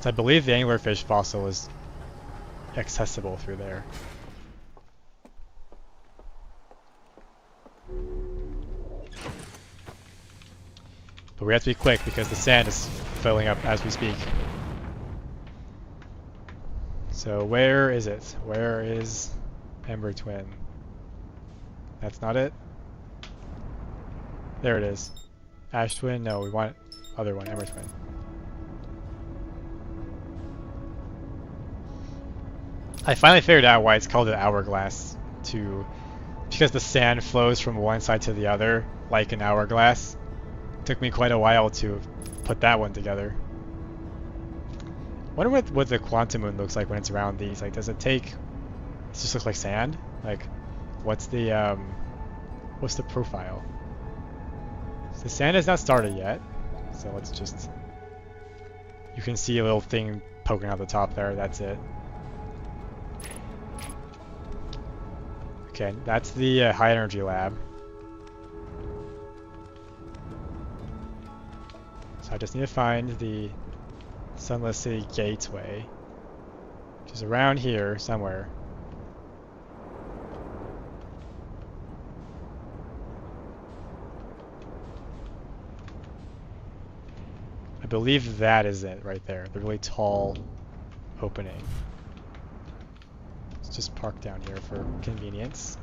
So I believe the anglerfish fossil is accessible through there. But we have to be quick because the sand is filling up as we speak. So where is it? Where is Ember Twin? That's not it? There it is. Ash Twin? No, we want other one, Ember Twin. I finally figured out why it's called an hourglass because the sand flows from one side to the other like an hourglass. It took me quite a while to put that one together. I wonder what the quantum moon looks like when it's around these. Like, does it just look like sand? Like, what's the profile? So the sand has not started yet, so let's just, you can see a little thing poking out the top there, that's it. Okay, that's the high energy lab. So I just need to find the Sunless City Gateway, which is around here somewhere. I believe that is it right there, the really tall opening. Let's just park down here for convenience.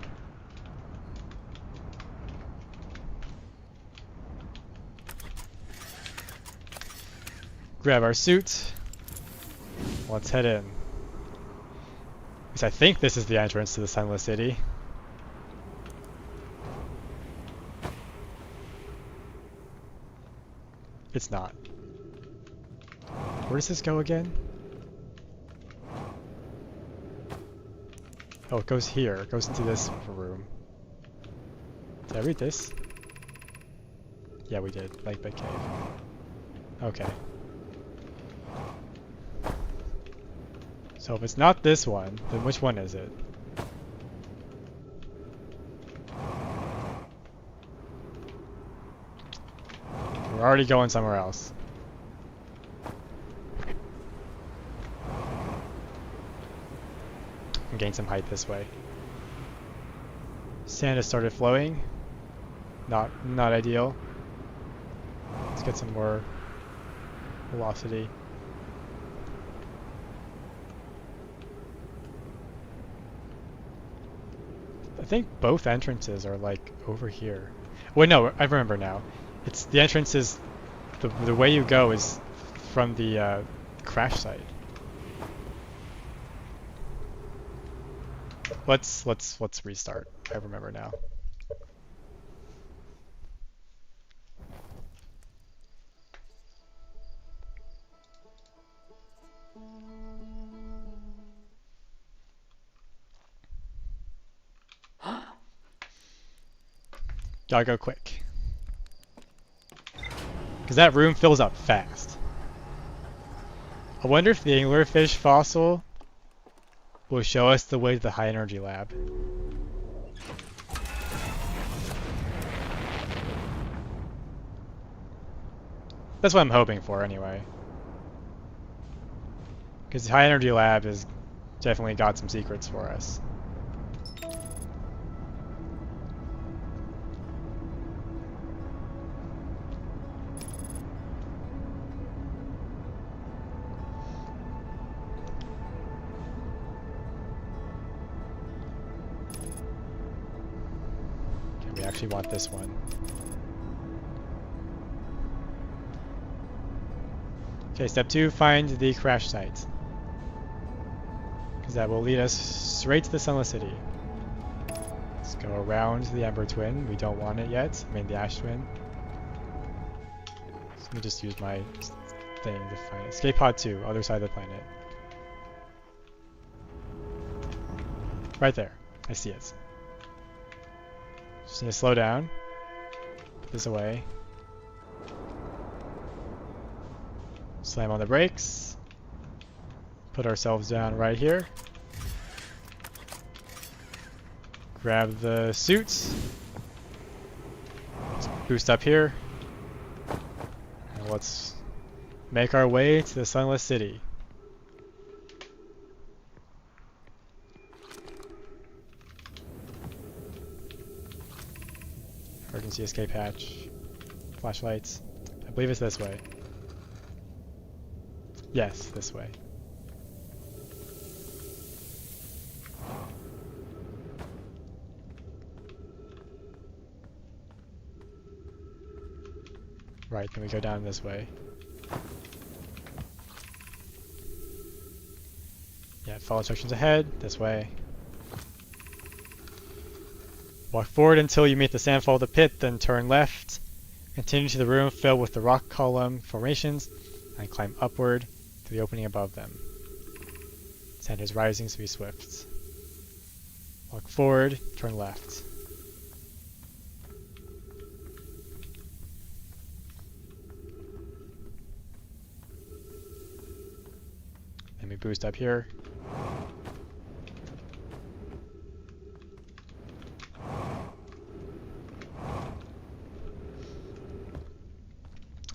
Grab our suit. Let's head in. Because I think this is the entrance to the Sunless City. It's not. Where does this go again? Oh, it goes here. It goes into this room. Did I read this? Yeah, we did. Lakebed Cave. Okay. So if it's not this one, then which one is it? We're already going somewhere else. And gain some height this way. Sand has started flowing. Not ideal. Let's get some more velocity. I think both entrances are like over here. Wait, no, I remember now. It's the entrance is the way you go is from the crash site. Let's restart. I remember now. Gotta go quick. Because that room fills up fast. I wonder if the anglerfish fossil will show us the way to the high energy lab. That's what I'm hoping for anyway. Because the high energy lab has definitely got some secrets for us. actually want this one. Okay, step 2, find the crash site. Because that will lead us straight to the Sunless City. Let's go around the Ember Twin. We don't want it yet. I mean the Ash Twin. So let me just use my thing to find it. Escape Pod 2, other side of the planet. Right there. I see it. Just need to slow down. Put this away. Slam on the brakes. Put ourselves down right here. Grab the suits. Let's boost up here. And let's make our way to the Sunless City. Emergency escape hatch. Flashlights. I believe it's this way. Yes, this way. Right, then we go down this way. Yeah, follow instructions ahead, this way. Walk forward until you meet the sandfall of the pit, then turn left. Continue to the room filled with the rock column formations, and climb upward to the opening above them. Sand is rising, so be swift. Walk forward, turn left. Then we boost up here.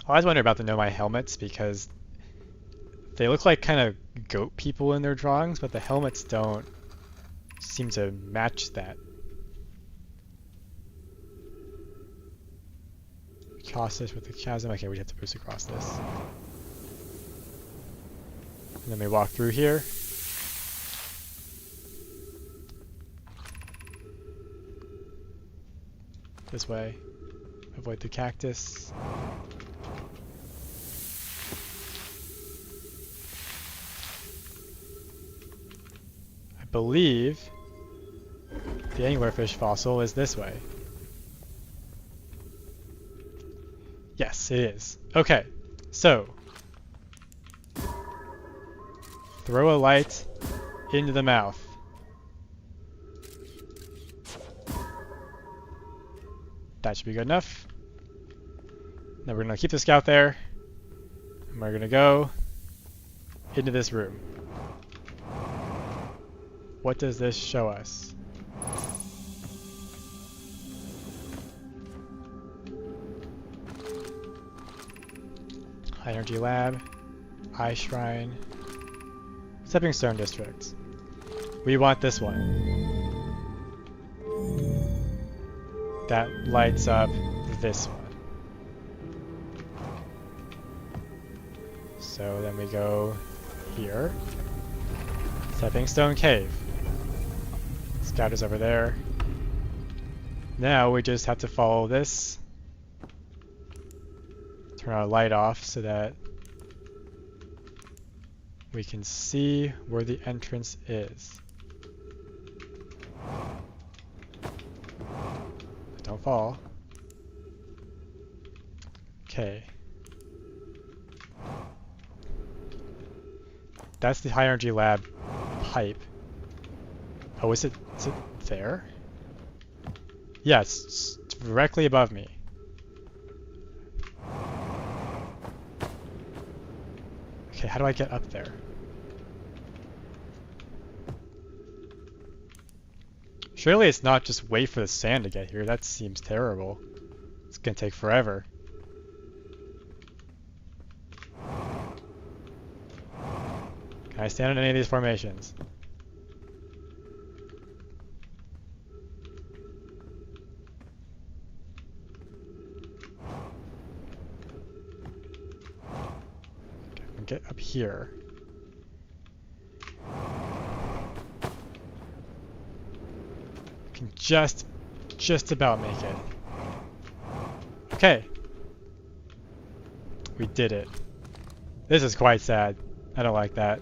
I always wonder about the Nomai helmets because they look like kind of goat people in their drawings, but the helmets don't seem to match that. Cross this with the chasm. Okay, we have to boost across this. And then we walk through here. This way. Avoid the cactus. I believe the anglerfish fossil is this way. Yes, it is. Okay, so throw a light into the mouth. That should be good enough. Now we're going to keep the scout there, and we're going to go into this room. What does this show us? High Energy Lab, Eye Shrine, Stepping Stone District. We want this one. That lights up this one. So then we go here. Stepping Stone Cave. Scout is over there. Now we just have to follow this. Turn our light off so that we can see where the entrance is. Don't fall. Okay. That's the High Energy Lab pipe. Oh, is it there? Yes, it's directly above me. Okay, how do I get up there? Surely it's not just wait for the sand to get here. That seems terrible. It's gonna take forever. Can I stand on any of these formations? Okay, I can get up here. Just just about make it. Okay. We did it. This is quite sad. I don't like that.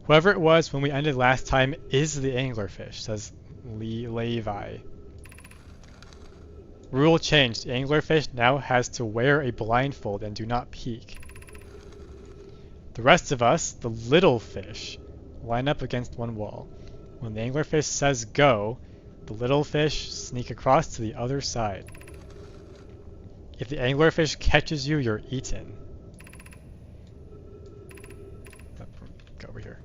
Whoever it was when we ended last time is the anglerfish, says Levi. Rule changed. The anglerfish now has to wear a blindfold and do not peek. The rest of us, the little fish, line up against one wall. When the anglerfish says go, the little fish sneak across to the other side. If the anglerfish catches you, you're eaten. Go over here.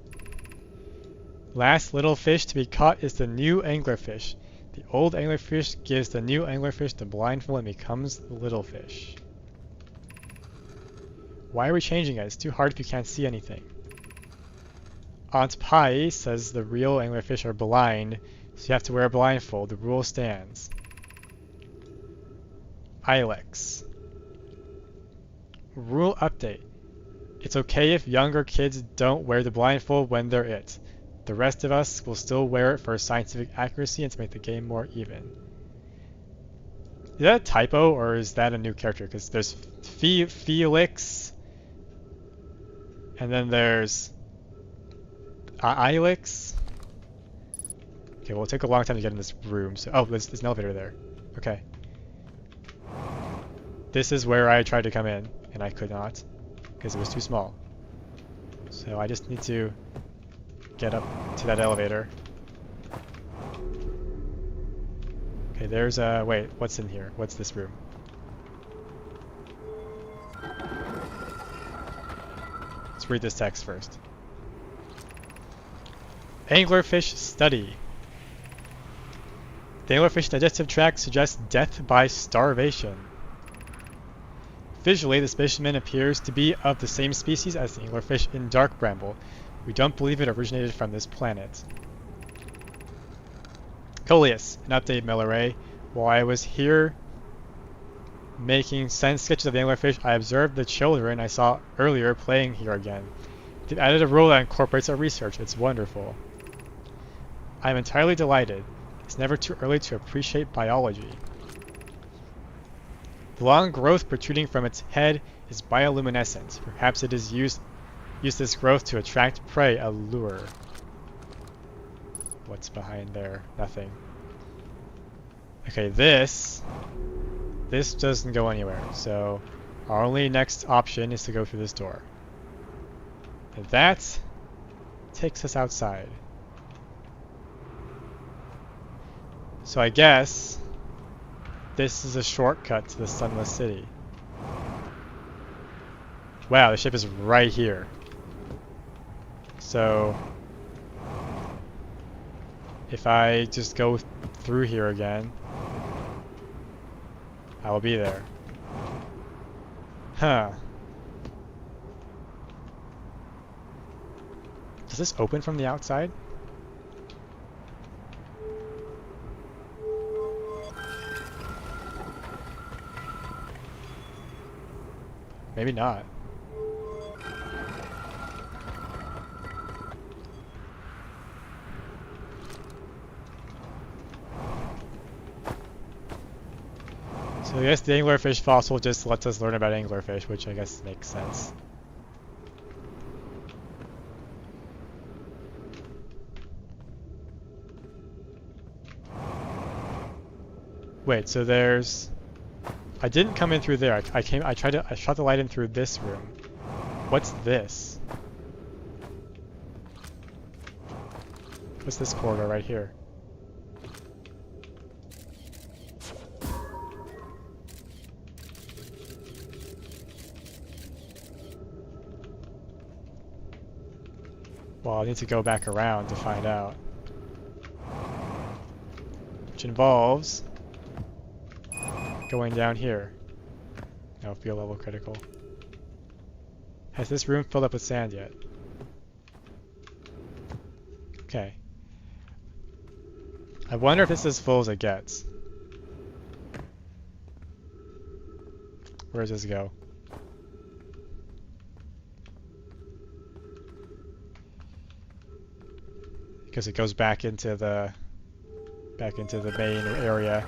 Last little fish to be caught is the new anglerfish. The old anglerfish gives the new anglerfish the blindfold and becomes the little fish. Why are we changing it? It's too hard if you can't see anything. Aunt Pie says the real anglerfish are blind, so you have to wear a blindfold. The rule stands. Ilex. Rule update. It's okay if younger kids don't wear the blindfold when they're it. The rest of us will still wear it for scientific accuracy and to make the game more even. Is that a typo or is that a new character? Because there's Felix, and then there's Ilex. Okay, well, it'll take a long time to get in this room. So, oh, there's an elevator there. Okay. This is where I tried to come in, and I could not, because it was too small. So I just need to get up to that elevator. Okay, there's a... wait, what's in here? What's this room? Let's read this text first. Anglerfish study. The anglerfish digestive tract suggests death by starvation. Visually, the specimen appears to be of the same species as the anglerfish in Dark Bramble. We don't believe it originated from this planet. Coleus, an update, Milleray. While I was here making sense sketches of the anglerfish, I observed the children I saw earlier playing here again. They've added a rule that incorporates our research. It's wonderful. I am entirely delighted. It's never too early to appreciate biology. The long growth protruding from its head is bioluminescent. Perhaps it is used this growth to attract prey, a lure. What's behind there? Nothing. Okay, this doesn't go anywhere, so our only next option is to go through this door. And that takes us outside. So I guess this is a shortcut to the Sunless City. Wow, the ship is right here. So if I just go through here again, I will be there. Huh. Does this open from the outside? Maybe not. So I guess the anglerfish fossil just lets us learn about anglerfish, which I guess makes sense. Wait, so there's... I didn't come in through there. I shot the light in through this room. What's this? What's this corridor right here? Well, I need to go back around to find out. Which involves going down here. No, field level critical. Has this room filled up with sand yet? Okay. I wonder if this is as full as it gets. Where does this go? because it goes back into the main area.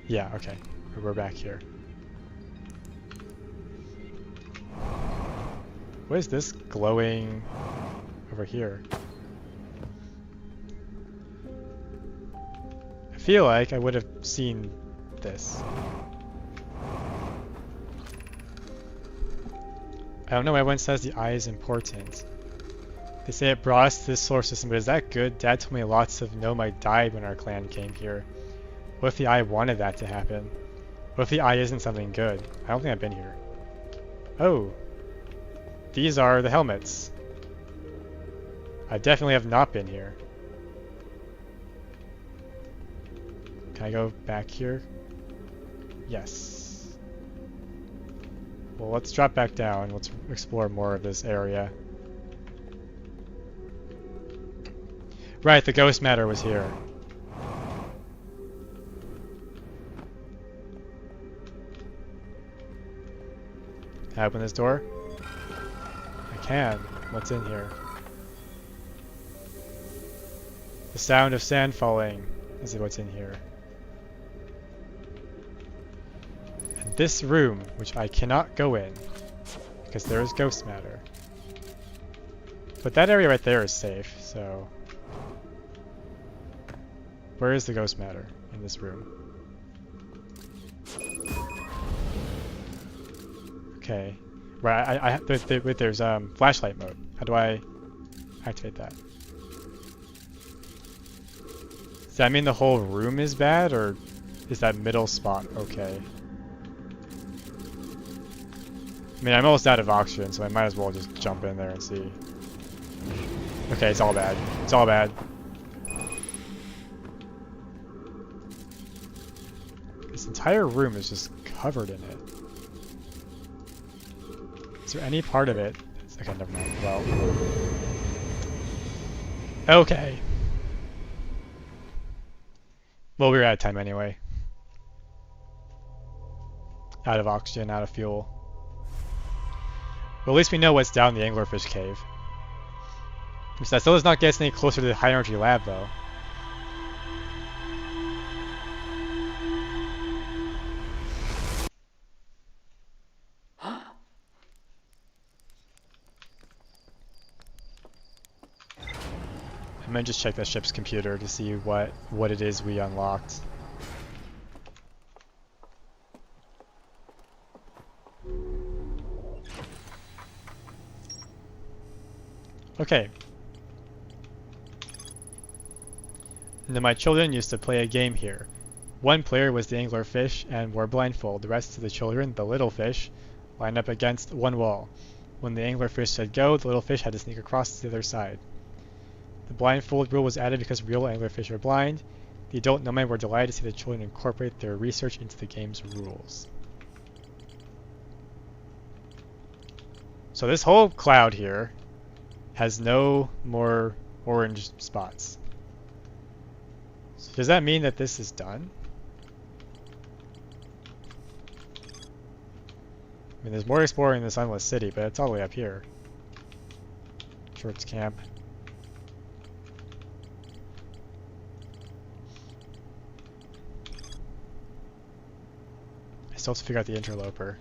Yeah, okay. We're back here. What is this glowing over here? I feel like I would have seen this. I don't know why everyone says the eye is important. They say it brought us to this solar system, but is that good? Dad told me lots of Nomai died when our clan came here. What if the eye wanted that to happen? What if the eye isn't something good? I don't think I've been here. Oh. These are the helmets. I definitely have not been here. Can I go back here? Yes. Well, let's drop back down. Let's explore more of this area. Right, the ghost matter was here. Can I open this door? I can. What's in here? The sound of sand falling is what's in here. And this room, which I cannot go in, because there is ghost matter. But that area right there is safe, so... Where is the ghost matter in this room? Okay. Right, there's flashlight mode. How do I activate that? Does that mean the whole room is bad, or is that middle spot okay? I mean, I'm almost out of oxygen, so I might as well just jump in there and see. Okay, it's all bad. It's all bad. This entire room is just covered in it. Is there any part of it? Okay, never mind. Well. Okay. Well, we were out of time anyway. Out of oxygen, out of fuel. Well, at least we know what's down the anglerfish cave. That still does not get us any closer to the high energy lab, though. I'm gonna just check the ship's computer to see what it is we unlocked. Okay. Now my children used to play a game here. One player was the anglerfish and wore blindfold. The rest of the children, the little fish, lined up against one wall. When the anglerfish said go, the little fish had to sneak across to the other side. The blindfold rule was added because real anglerfish are blind. The adult Nomai were delighted to see the children incorporate their research into the game's rules. So this whole cloud here has no more orange spots. So does that mean that this is done? I mean, there's more exploring in the Sunless City, but it's all the way up here. Shorts Camp. I still have to figure out the interloper.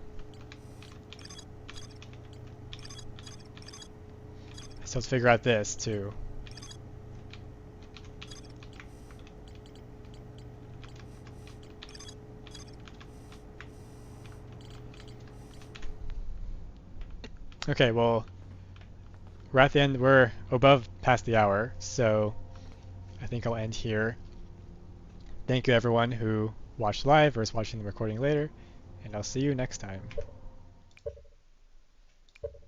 I still have to figure out this, too. Okay, well, we're at the end. We're above past the hour, so I think I'll end here. Thank you everyone who watched live or is watching the recording later, and I'll see you next time.